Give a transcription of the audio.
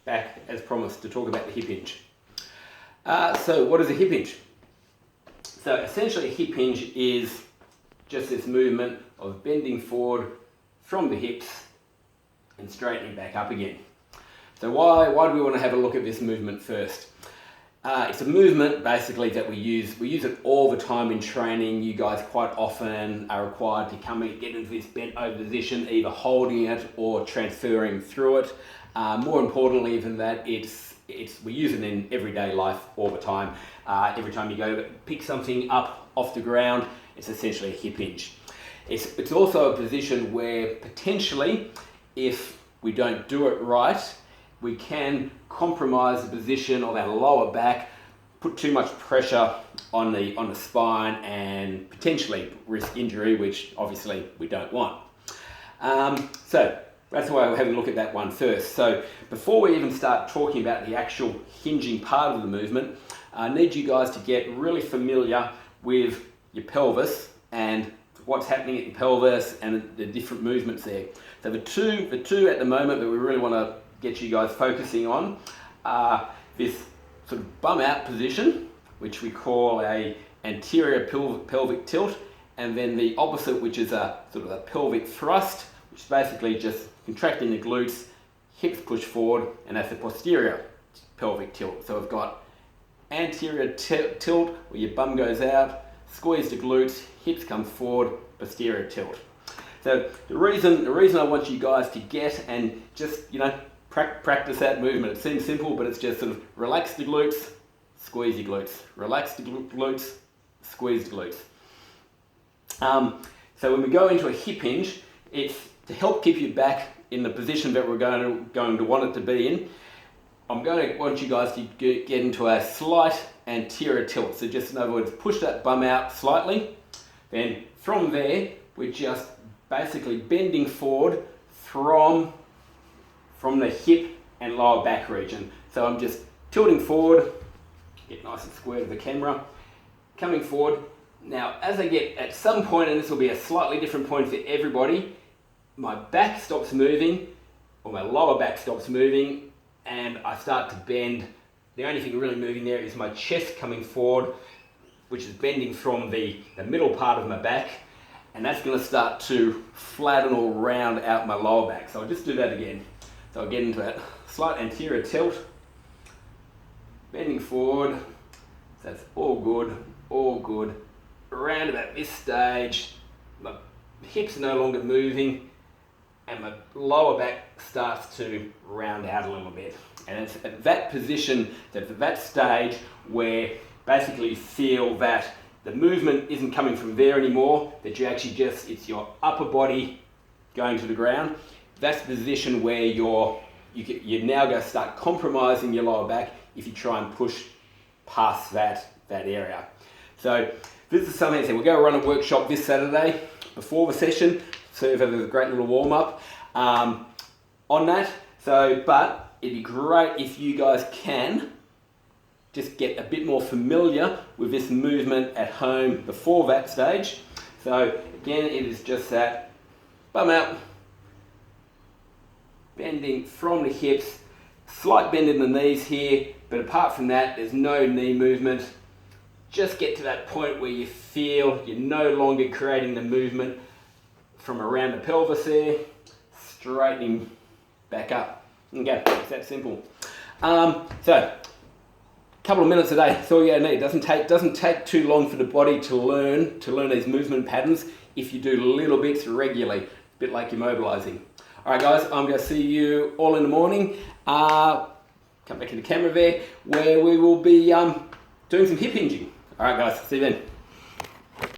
back as promised to talk about the hip hinge. So what is a hip hinge? So essentially a hip hinge is just this movement of bending forward from the hips and straightening back up again. So why do we want to have a look at this movement first? It's a movement basically that we use it all the time in training. You guys quite often are required to come and get into this bent over position, either holding it or transferring through it. More importantly even that, we use it in everyday life all the time. Every time you go to pick something up off the ground, it's essentially a hip hinge. It's also a position where potentially, if we don't do it right, we can compromise the position of our lower back, put too much pressure on the spine and potentially risk injury, which obviously we don't want. So that's why we're having a look at that one first. So before we even start talking about the actual hinging part of the movement, I need you guys to get really familiar with your pelvis and what's happening at your pelvis and the different movements there. So the two at the moment that we really want to get you guys focusing on are this sort of bum out position, which we call a anterior pelvic tilt, and then the opposite, which is a sort of a pelvic thrust, which is basically just contracting the glutes, hips push forward, and that's the posterior pelvic tilt. So we've got anterior tilt, where your bum goes out, squeeze the glutes, hips come forward, posterior tilt. So the reason I want you guys to get and just, practice that movement. It seems simple, but it's just sort of relax the glutes, squeeze your glutes, relax the glutes, squeeze the glutes. So when we go into a hip hinge, it's to help keep you back in the position that we're going to want it to be in. I'm going to want you guys to get into a slight anterior tilt. So just in other words, push that bum out slightly. Then from there, we're just basically bending forward from the hip and lower back region. So I'm just tilting forward, get nice and square to the camera, coming forward. Now, as I get at some point, and this will be a slightly different point for everybody, my back stops moving, or my lower back stops moving, and I start to bend. The only thing really moving there is my chest coming forward, which is bending from the middle part of my back, and that's going to start to flatten or round out my lower back. So I'll just do that again. So I'll get into that slight anterior tilt, bending forward. So that's all good, all good. Around about this stage, my hips are no longer moving, and my lower back starts to round out a little bit. And it's at that position, at that stage, where basically you feel that the movement isn't coming from there anymore, that you actually it's your upper body going to the ground. That's the position where you're now going to start compromising your lower back if you try and push past that area. So this is something that we're going to run a workshop this Saturday before the session, serve as a great little warm-up on that. So, but it'd be great if you guys can just get a bit more familiar with this movement at home before that stage. So again, it is just that bum out, bending from the hips, slight bend in the knees here, but apart from that, there's no knee movement. Just get to that point where you feel you're no longer creating the movement from around the pelvis there, straightening back up. Okay, it's that simple. So, a couple of minutes a day, that's all you need. It doesn't take too long for the body to learn these movement patterns if you do little bits regularly, a bit like you're mobilizing. All right, guys, I'm going to see you all in the morning. Come back in the camera there, where we will be doing some hip hinging. All right, guys, see you then.